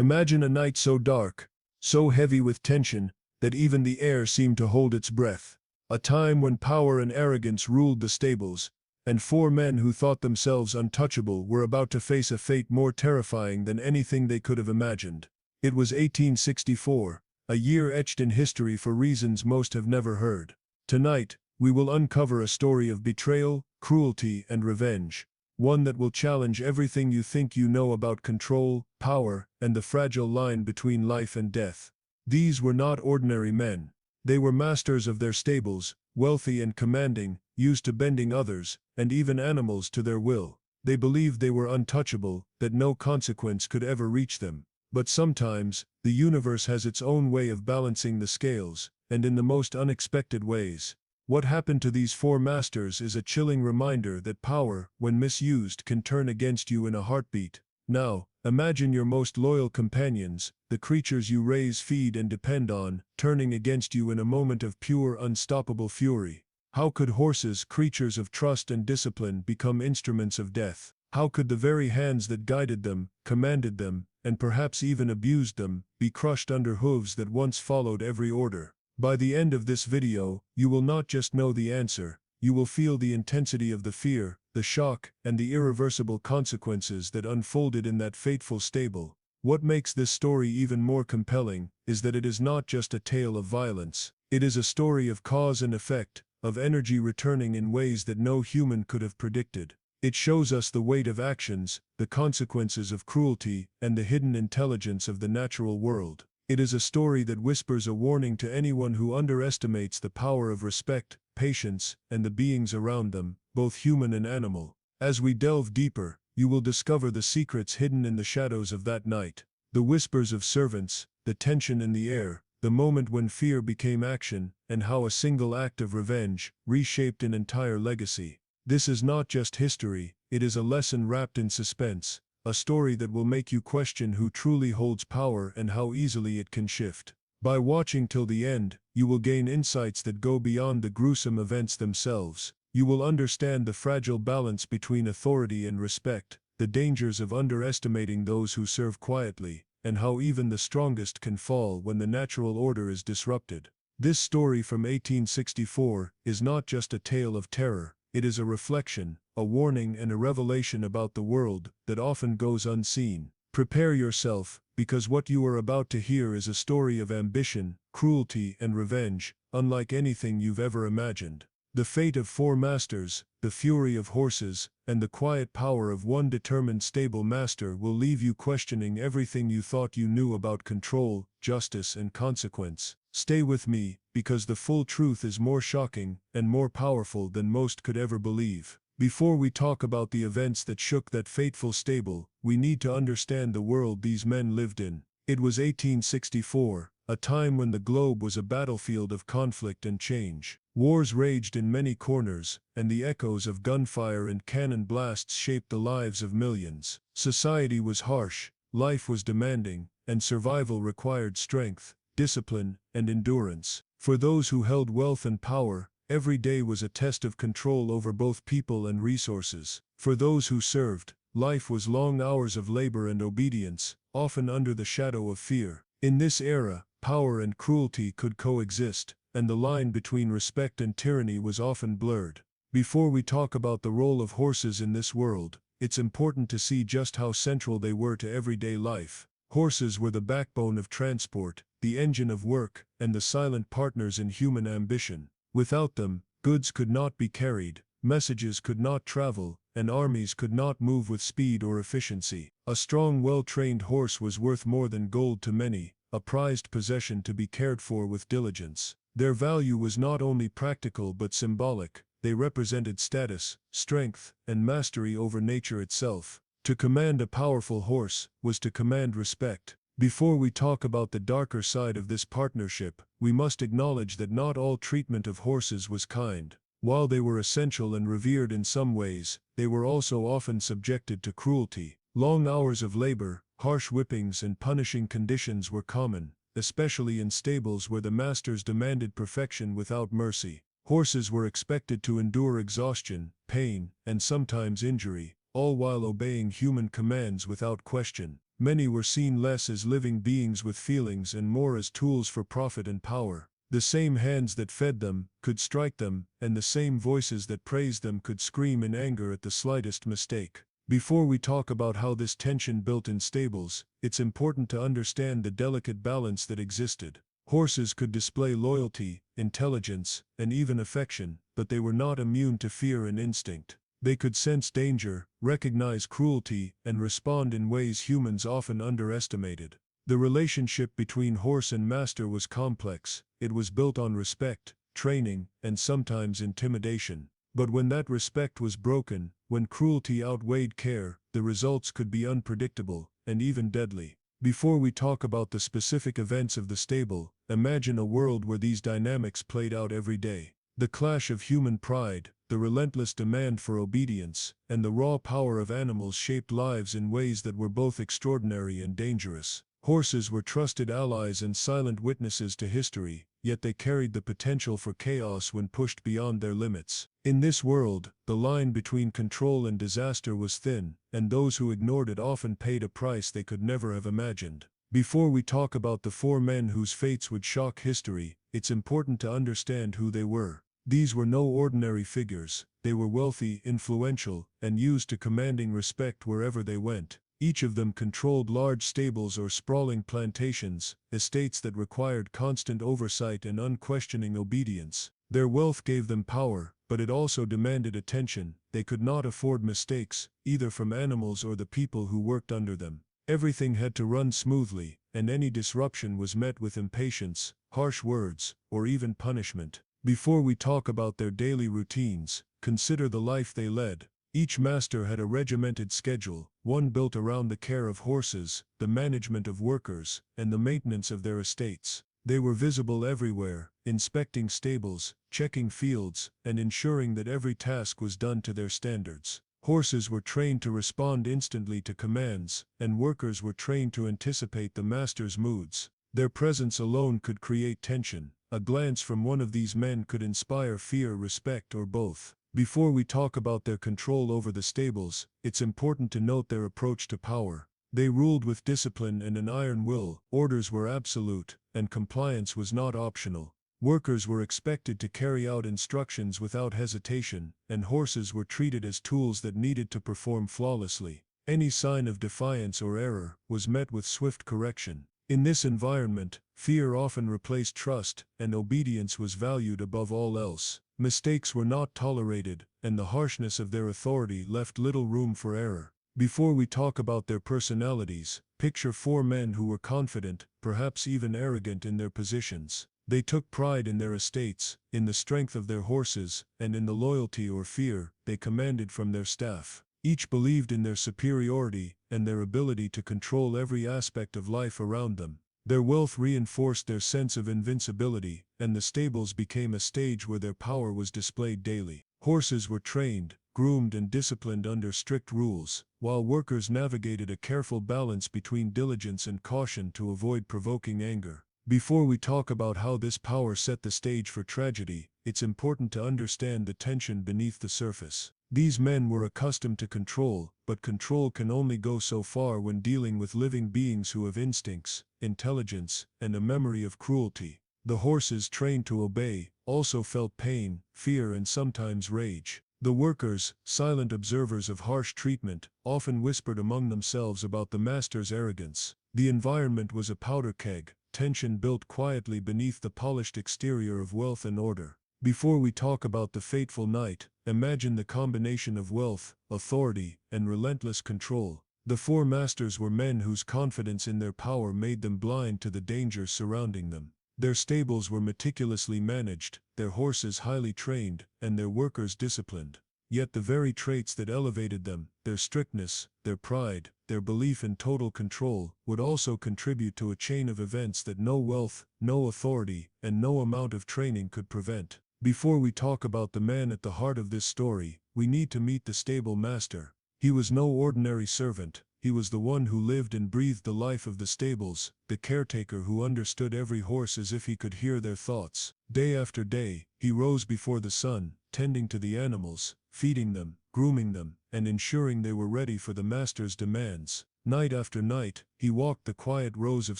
Imagine a night so dark, so heavy with tension, that even the air seemed to hold its breath. A time when power and arrogance ruled the stables, and four men who thought themselves untouchable were about to face a fate more terrifying than anything they could have imagined. It was 1864, a year etched in history for reasons most have never heard. Tonight, we will uncover a story of betrayal, cruelty, and revenge. One that will challenge everything you think you know about control, power, and the fragile line between life and death. These were not ordinary men. They were masters of their stables, wealthy and commanding, used to bending others, and even animals to their will. They believed they were untouchable, that no consequence could ever reach them. But sometimes, the universe has its own way of balancing the scales, and in the most unexpected ways. What happened to these four masters is a chilling reminder that power, when misused, can turn against you in a heartbeat. Now, imagine your most loyal companions, the creatures you raise, feed, and depend on, turning against you in a moment of pure, unstoppable fury. How could horses, creatures of trust and discipline, become instruments of death? How could the very hands that guided them, commanded them, and perhaps even abused them, be crushed under hooves that once followed every order? By the end of this video, you will not just know the answer, you will feel the intensity of the fear, the shock, and the irreversible consequences that unfolded in that fateful stable. What makes this story even more compelling is that it is not just a tale of violence. It is a story of cause and effect, of energy returning in ways that no human could have predicted. It shows us the weight of actions, the consequences of cruelty, and the hidden intelligence of the natural world. It is a story that whispers a warning to anyone who underestimates the power of respect, patience, and the beings around them, both human and animal. As we delve deeper, you will discover the secrets hidden in the shadows of that night, the whispers of servants, the tension in the air, the moment when fear became action, and how a single act of revenge reshaped an entire legacy. This is not just history, it is a lesson wrapped in suspense. A story that will make you question who truly holds power and how easily it can shift. By watching till the end, you will gain insights that go beyond the gruesome events themselves. You will understand the fragile balance between authority and respect, the dangers of underestimating those who serve quietly, and how even the strongest can fall when the natural order is disrupted. This story from 1864 is not just a tale of terror, it is a reflection, a warning, and a revelation about the world that often goes unseen. Prepare yourself, because what you are about to hear is a story of ambition, cruelty, and revenge, unlike anything you've ever imagined. The fate of four masters, the fury of horses, and the quiet power of one determined stable master will leave you questioning everything you thought you knew about control, justice, and consequence. Stay with me, because the full truth is more shocking and more powerful than most could ever believe. Before we talk about the events that shook that fateful stable, we need to understand the world these men lived in. It was 1864, a time when the globe was a battlefield of conflict and change. Wars raged in many corners, and the echoes of gunfire and cannon blasts shaped the lives of millions. Society was harsh, life was demanding, and survival required strength, discipline, and endurance. For those who held wealth and power, every day was a test of control over both people and resources. For those who served, life was long hours of labor and obedience, often under the shadow of fear. In this era, power and cruelty could coexist, and the line between respect and tyranny was often blurred. Before we talk about the role of horses in this world, it's important to see just how central they were to everyday life. Horses were the backbone of transport, the engine of work, and the silent partners in human ambition. Without them, goods could not be carried, messages could not travel, and armies could not move with speed or efficiency. A strong, well-trained horse was worth more than gold to many, a prized possession to be cared for with diligence. Their value was not only practical but symbolic. They represented status, strength, and mastery over nature itself. To command a powerful horse was to command respect. Before we talk about the darker side of this partnership, we must acknowledge that not all treatment of horses was kind. While they were essential and revered in some ways, they were also often subjected to cruelty. Long hours of labor, harsh whippings, and punishing conditions were common, especially in stables where the masters demanded perfection without mercy. Horses were expected to endure exhaustion, pain, and sometimes injury, all while obeying human commands without question. Many were seen less as living beings with feelings and more as tools for profit and power. The same hands that fed them could strike them, and the same voices that praised them could scream in anger at the slightest mistake. Before we talk about how this tension built in stables, it's important to understand the delicate balance that existed. Horses could display loyalty, intelligence, and even affection, but they were not immune to fear and instinct. They could sense danger, recognize cruelty, and respond in ways humans often underestimated. The relationship between horse and master was complex. It was built on respect, training, and sometimes intimidation. But when that respect was broken, when cruelty outweighed care, the results could be unpredictable, and even deadly. Before we talk about the specific events of the stable, imagine a world where these dynamics played out every day. The clash of human pride, the relentless demand for obedience, and the raw power of animals shaped lives in ways that were both extraordinary and dangerous. Horses were trusted allies and silent witnesses to history, yet they carried the potential for chaos when pushed beyond their limits. In this world, the line between control and disaster was thin, and those who ignored it often paid a price they could never have imagined. Before we talk about the four men whose fates would shock history, it's important to understand who they were. These were no ordinary figures. They were wealthy, influential, and used to commanding respect wherever they went. Each of them controlled large stables or sprawling plantations, estates that required constant oversight and unquestioning obedience. Their wealth gave them power, but it also demanded attention. They could not afford mistakes, either from animals or the people who worked under them. Everything had to run smoothly, and any disruption was met with impatience, harsh words, or even punishment. Before we talk about their daily routines, consider the life they led. Each master had a regimented schedule, one built around the care of horses, the management of workers, and the maintenance of their estates. They were visible everywhere, inspecting stables, checking fields, and ensuring that every task was done to their standards. Horses were trained to respond instantly to commands, and workers were trained to anticipate the master's moods. Their presence alone could create tension. A glance from one of these men could inspire fear, respect, or both. Before we talk about their control over the stables, it's important to note their approach to power. They ruled with discipline and an iron will. Orders were absolute, and compliance was not optional. Workers were expected to carry out instructions without hesitation, and horses were treated as tools that needed to perform flawlessly. Any sign of defiance or error was met with swift correction. In this environment, fear often replaced trust, and obedience was valued above all else. Mistakes were not tolerated, and the harshness of their authority left little room for error. Before we talk about their personalities, picture four men who were confident, perhaps even arrogant in their positions. They took pride in their estates, in the strength of their horses, and in the loyalty or fear they commanded from their staff. Each believed in their superiority and their ability to control every aspect of life around them. Their wealth reinforced their sense of invincibility, and the stables became a stage where their power was displayed daily. Horses were trained, groomed, and disciplined under strict rules, while workers navigated a careful balance between diligence and caution to avoid provoking anger. Before we talk about how this power set the stage for tragedy, it's important to understand the tension beneath the surface. These men were accustomed to control, but control can only go so far when dealing with living beings who have instincts, intelligence, and a memory of cruelty. The horses trained to obey also felt pain, fear, and sometimes rage. The workers, silent observers of harsh treatment, often whispered among themselves about the master's arrogance. The environment was a powder keg, tension built quietly beneath the polished exterior of wealth and order. Before we talk about the fateful night, imagine the combination of wealth, authority, and relentless control. The four masters were men whose confidence in their power made them blind to the dangers surrounding them. Their stables were meticulously managed, their horses highly trained, and their workers disciplined. Yet the very traits that elevated them, their strictness, their pride, their belief in total control, would also contribute to a chain of events that no wealth, no authority, and no amount of training could prevent. Before we talk about the man at the heart of this story, we need to meet the stable master. He was no ordinary servant. He was the one who lived and breathed the life of the stables, the caretaker who understood every horse as if he could hear their thoughts. Day after day, he rose before the sun, tending to the animals, feeding them, grooming them, and ensuring they were ready for the master's demands. Night after night, he walked the quiet rows of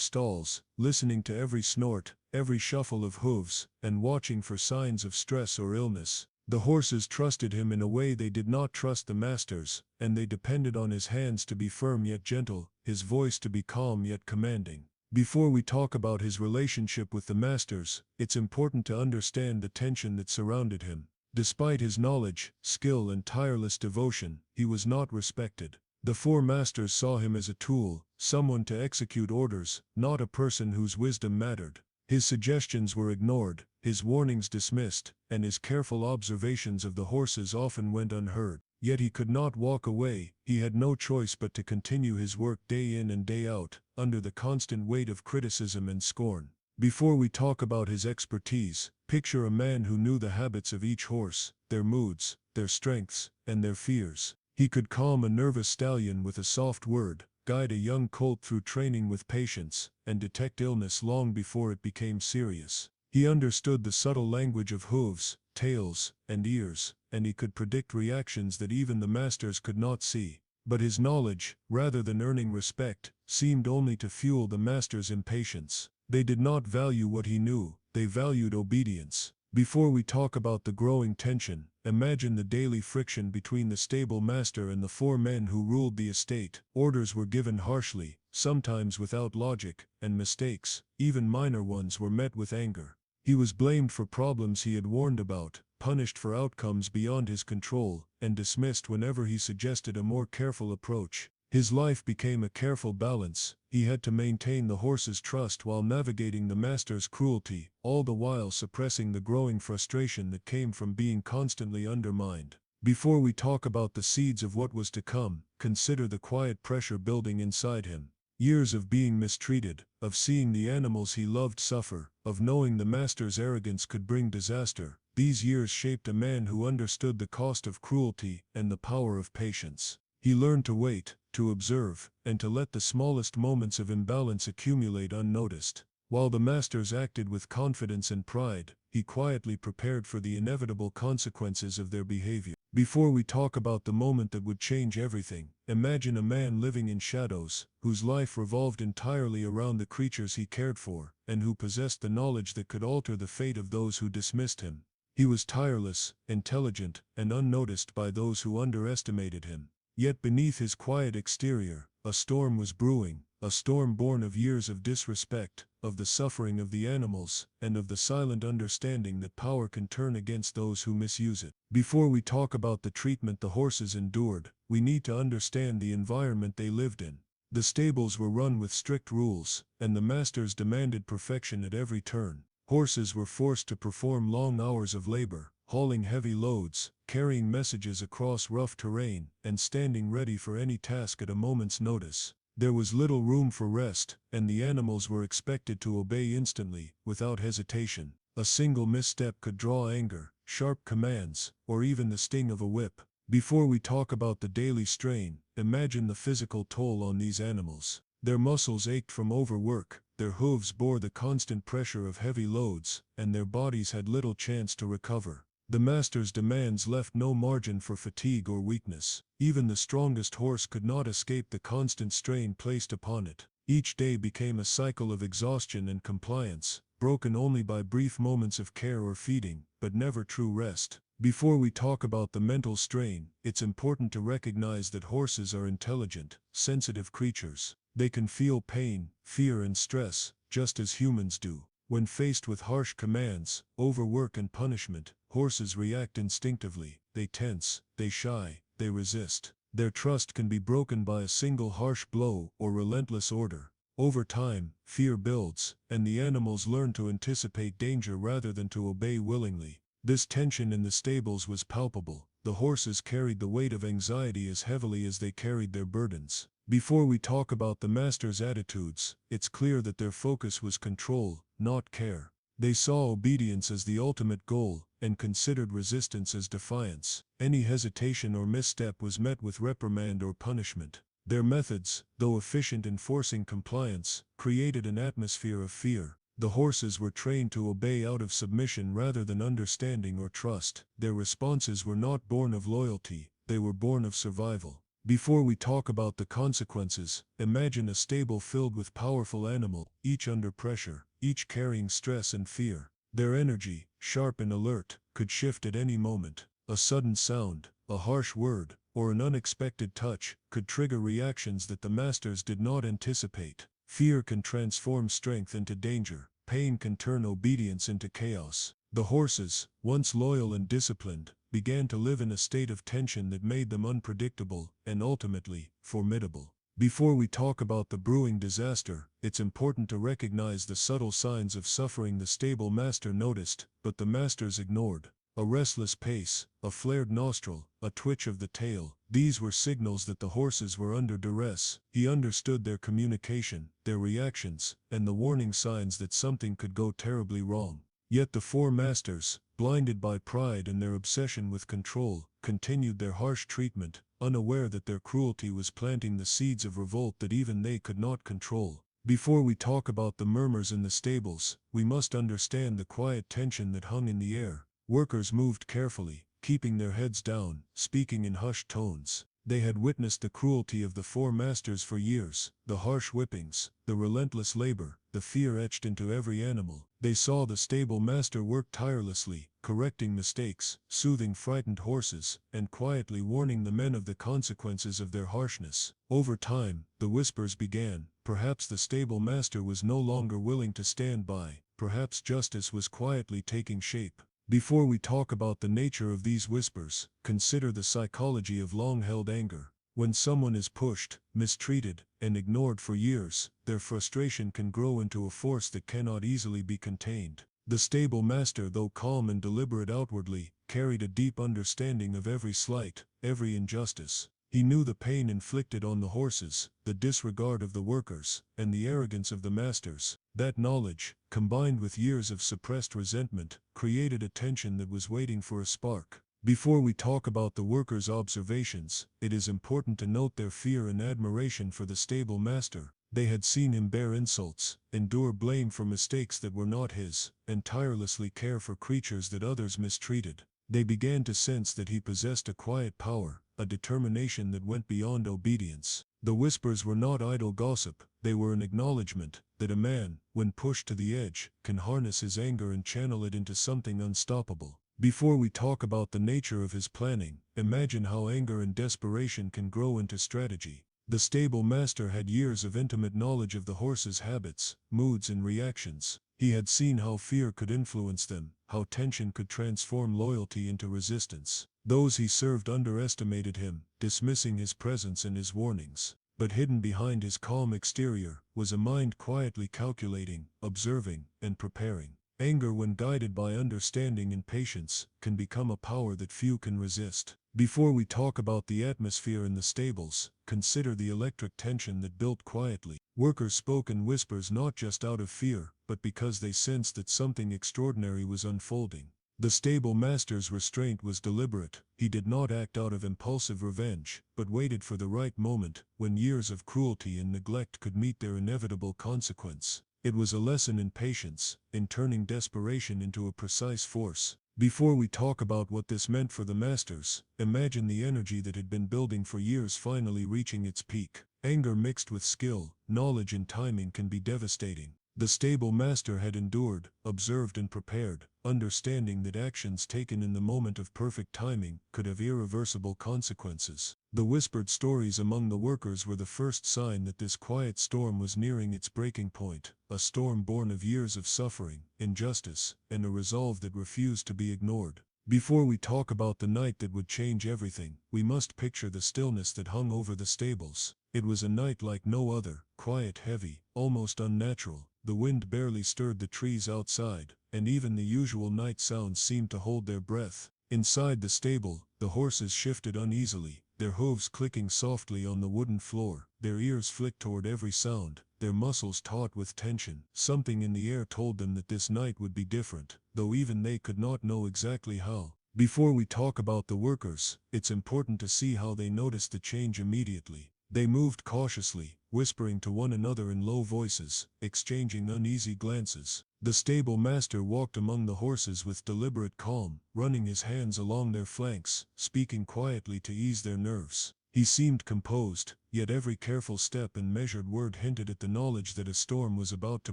stalls, listening to every snort, every shuffle of hooves, and watching for signs of stress or illness. The horses trusted him in a way they did not trust the masters, and they depended on his hands to be firm yet gentle, his voice to be calm yet commanding. Before we talk about his relationship with the masters, it's important to understand the tension that surrounded him. Despite his knowledge, skill, and tireless devotion, he was not respected. The four masters saw him as a tool, someone to execute orders, not a person whose wisdom mattered. His suggestions were ignored, his warnings dismissed, and his careful observations of the horses often went unheard. Yet he could not walk away, he had no choice but to continue his work day in and day out, under the constant weight of criticism and scorn. Before we talk about his expertise, picture a man who knew the habits of each horse, their moods, their strengths, and their fears. He could calm a nervous stallion with a soft word, guide a young colt through training with patience, and detect illness long before it became serious. He understood the subtle language of hooves, tails, and ears, and he could predict reactions that even the masters could not see. But his knowledge, rather than earning respect, seemed only to fuel the masters' impatience. They did not value what he knew, they valued obedience. Before we talk about the growing tension, imagine the daily friction between the stable master and the four men who ruled the estate. Orders were given harshly, sometimes without logic, and mistakes, even minor ones, were met with anger. He was blamed for problems he had warned about, punished for outcomes beyond his control, and dismissed whenever he suggested a more careful approach. His life became a careful balance. He had to maintain the horse's trust while navigating the master's cruelty, all the while suppressing the growing frustration that came from being constantly undermined. Before we talk about the seeds of what was to come, consider the quiet pressure building inside him. Years of being mistreated, of seeing the animals he loved suffer, of knowing the master's arrogance could bring disaster. These years shaped a man who understood the cost of cruelty and the power of patience. He learned to wait, to observe, and to let the smallest moments of imbalance accumulate unnoticed. While the masters acted with confidence and pride, he quietly prepared for the inevitable consequences of their behavior. Before we talk about the moment that would change everything, imagine a man living in shadows, whose life revolved entirely around the creatures he cared for, and who possessed the knowledge that could alter the fate of those who dismissed him. He was tireless, intelligent, and unnoticed by those who underestimated him. Yet beneath his quiet exterior, a storm was brewing, a storm born of years of disrespect, of the suffering of the animals, and of the silent understanding that power can turn against those who misuse it. Before we talk about the treatment the horses endured, we need to understand the environment they lived in. The stables were run with strict rules, and the masters demanded perfection at every turn. Horses were forced to perform long hours of labor, hauling heavy loads, carrying messages across rough terrain, and standing ready for any task at a moment's notice. There was little room for rest, and the animals were expected to obey instantly, without hesitation. A single misstep could draw anger, sharp commands, or even the sting of a whip. Before we talk about the daily strain, imagine the physical toll on these animals. Their muscles ached from overwork, their hooves bore the constant pressure of heavy loads, and their bodies had little chance to recover. The master's demands left no margin for fatigue or weakness. Even the strongest horse could not escape the constant strain placed upon it. Each day became a cycle of exhaustion and compliance, broken only by brief moments of care or feeding, but never true rest. Before we talk about the mental strain, it's important to recognize that horses are intelligent, sensitive creatures. They can feel pain, fear, and stress, just as humans do. When faced with harsh commands, overwork, and punishment, horses react instinctively. They tense, they shy, they resist. Their trust can be broken by a single harsh blow or relentless order. Over time, fear builds, and the animals learn to anticipate danger rather than to obey willingly. This tension in the stables was palpable. The horses carried the weight of anxiety as heavily as they carried their burdens. Before we talk about the master's attitudes, it's clear that their focus was control, not care. They saw obedience as the ultimate goal, and considered resistance as defiance. Any hesitation or misstep was met with reprimand or punishment. Their methods, though efficient in forcing compliance, created an atmosphere of fear. The horses were trained to obey out of submission rather than understanding or trust. Their responses were not born of loyalty, they were born of survival. Before we talk about the consequences, imagine a stable filled with powerful animals, each under pressure, each carrying stress and fear. Their energy, sharp and alert, could shift at any moment. A sudden sound, a harsh word, or an unexpected touch could trigger reactions that the masters did not anticipate. Fear can transform strength into danger. Pain can turn obedience into chaos. The horses, once loyal and disciplined, began to live in a state of tension that made them unpredictable and ultimately formidable. Before we talk about the brewing disaster, it's important to recognize the subtle signs of suffering the stable master noticed, but the masters ignored. A restless pace, a flared nostril, a twitch of the tail. These were signals that the horses were under duress. He understood their communication, their reactions, and the warning signs that something could go terribly wrong. Yet the four masters, blinded by pride and their obsession with control, continued their harsh treatment, unaware that their cruelty was planting the seeds of revolt that even they could not control. Before we talk about the murmurs in the stables, we must understand the quiet tension that hung in the air. Workers moved carefully, keeping their heads down, speaking in hushed tones. They had witnessed the cruelty of the four masters for years, the harsh whippings, the relentless labor, the fear etched into every animal. They saw the stable master work tirelessly, correcting mistakes, soothing frightened horses, and quietly warning the men of the consequences of their harshness. Over time, the whispers began. Perhaps the stable master was no longer willing to stand by. Perhaps justice was quietly taking shape. Before we talk about the nature of these whispers, consider the psychology of long-held anger. When someone is pushed, mistreated, and ignored for years, their frustration can grow into a force that cannot easily be contained. The stable master, though calm and deliberate outwardly, carried a deep understanding of every slight, every injustice. He knew the pain inflicted on the horses, the disregard of the workers, and the arrogance of the masters. That knowledge, combined with years of suppressed resentment, created a tension that was waiting for a spark. Before we talk about the workers' observations, it is important to note their fear and admiration for the stable master. They had seen him bear insults, endure blame for mistakes that were not his, and tirelessly care for creatures that others mistreated. They began to sense that he possessed a quiet power, a determination that went beyond obedience. The whispers were not idle gossip, they were an acknowledgement that a man, when pushed to the edge, can harness his anger and channel it into something unstoppable. Before we talk about the nature of his planning, imagine how anger and desperation can grow into strategy. The stable master had years of intimate knowledge of the horses' habits, moods and reactions. He had seen how fear could influence them, how tension could transform loyalty into resistance. Those he served underestimated him, dismissing his presence and his warnings. But hidden behind his calm exterior was a mind quietly calculating, observing, and preparing. Anger, when guided by understanding and patience, can become a power that few can resist. Before we talk about the atmosphere in the stables, consider the electric tension that built quietly. Workers spoke in whispers not just out of fear, but because they sensed that something extraordinary was unfolding. The stable master's restraint was deliberate. He did not act out of impulsive revenge, but waited for the right moment, when years of cruelty and neglect could meet their inevitable consequence. It was a lesson in patience, in turning desperation into a precise force. Before we talk about what this meant for the masters, imagine the energy that had been building for years finally reaching its peak. Anger mixed with skill, knowledge and timing can be devastating. The stable master had endured, observed and prepared, understanding that actions taken in the moment of perfect timing could have irreversible consequences. The whispered stories among the workers were the first sign that this quiet storm was nearing its breaking point, a storm born of years of suffering, injustice, and a resolve that refused to be ignored. Before we talk about the night that would change everything, we must picture the stillness that hung over the stables. It was a night like no other, quiet, heavy, almost unnatural. The wind barely stirred the trees outside, and even the usual night sounds seemed to hold their breath. Inside the stable, the horses shifted uneasily, their hooves clicking softly on the wooden floor. Their ears flicked toward every sound, their muscles taut with tension. Something in the air told them that this night would be different, though even they could not know exactly how. Before we talk about the workers, it's important to see how they noticed the change immediately. They moved cautiously, whispering to one another in low voices, exchanging uneasy glances. The stable master walked among the horses with deliberate calm, running his hands along their flanks, speaking quietly to ease their nerves. He seemed composed, yet every careful step and measured word hinted at the knowledge that a storm was about to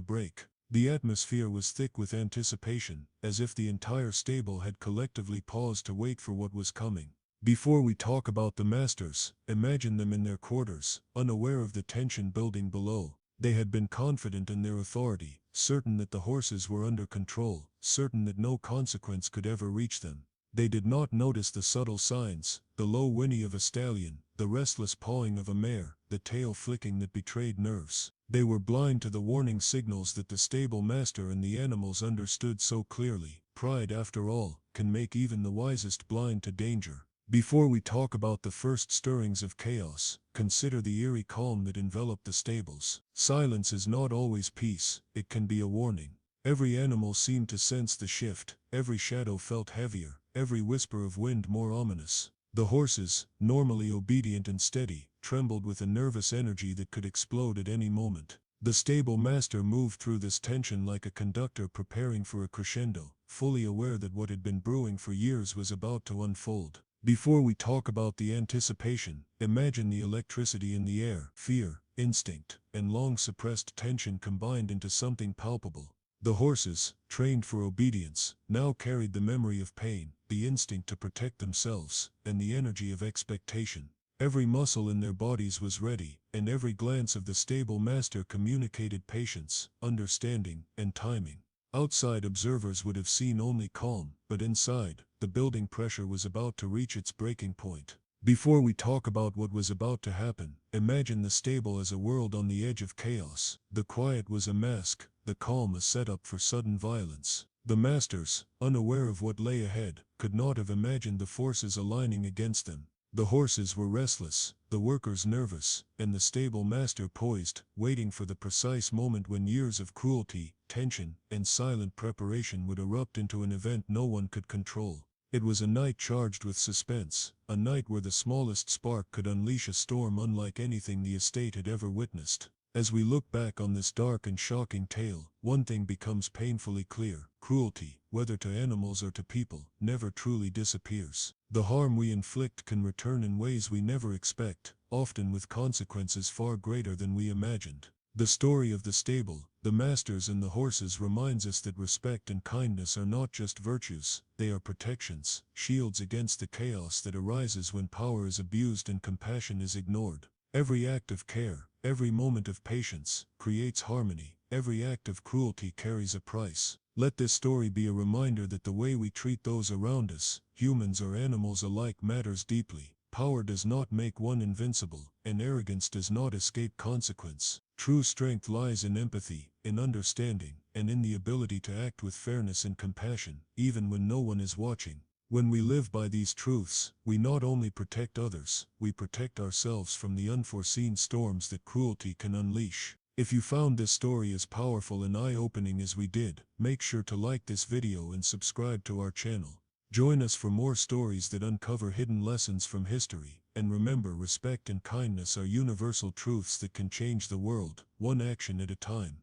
break. The atmosphere was thick with anticipation, as if the entire stable had collectively paused to wait for what was coming. Before we talk about the masters, imagine them in their quarters, unaware of the tension building below. They had been confident in their authority, certain that the horses were under control, certain that no consequence could ever reach them. They did not notice the subtle signs, the low whinny of a stallion, the restless pawing of a mare, the tail flicking that betrayed nerves. They were blind to the warning signals that the stable master and the animals understood so clearly. Pride, after all, can make even the wisest blind to danger. Before we talk about the first stirrings of chaos, consider the eerie calm that enveloped the stables. Silence is not always peace, it can be a warning. Every animal seemed to sense the shift, every shadow felt heavier, every whisper of wind more ominous. The horses, normally obedient and steady, trembled with a nervous energy that could explode at any moment. The stable master moved through this tension like a conductor preparing for a crescendo, fully aware that what had been brewing for years was about to unfold. Before we talk about the anticipation, imagine the electricity in the air, fear, instinct, and long-suppressed tension combined into something palpable. The horses, trained for obedience, now carried the memory of pain, the instinct to protect themselves, and the energy of expectation. Every muscle in their bodies was ready, and every glance of the stable master communicated patience, understanding, and timing. Outside observers would have seen only calm, but inside, the building pressure was about to reach its breaking point. Before we talk about what was about to happen, imagine the stable as a world on the edge of chaos. The quiet was a mask, the calm a setup for sudden violence. The masters, unaware of what lay ahead, could not have imagined the forces aligning against them. The horses were restless, the workers nervous, and the stable master poised, waiting for the precise moment when years of cruelty, tension, and silent preparation would erupt into an event no one could control. It was a night charged with suspense, a night where the smallest spark could unleash a storm unlike anything the estate had ever witnessed. As we look back on this dark and shocking tale, one thing becomes painfully clear: cruelty, whether to animals or to people, never truly disappears. The harm we inflict can return in ways we never expect, often with consequences far greater than we imagined. The story of the stable, the masters and the horses reminds us that respect and kindness are not just virtues, they are protections, shields against the chaos that arises when power is abused and compassion is ignored. Every act of care, every moment of patience, creates harmony. Every act of cruelty carries a price. Let this story be a reminder that the way we treat those around us, humans or animals alike, matters deeply. Power does not make one invincible, and arrogance does not escape consequence. True strength lies in empathy, in understanding, and in the ability to act with fairness and compassion, even when no one is watching. When we live by these truths, we not only protect others, we protect ourselves from the unforeseen storms that cruelty can unleash. If you found this story as powerful and eye-opening as we did, make sure to like this video and subscribe to our channel. Join us for more stories that uncover hidden lessons from history, and remember, respect and kindness are universal truths that can change the world, one action at a time.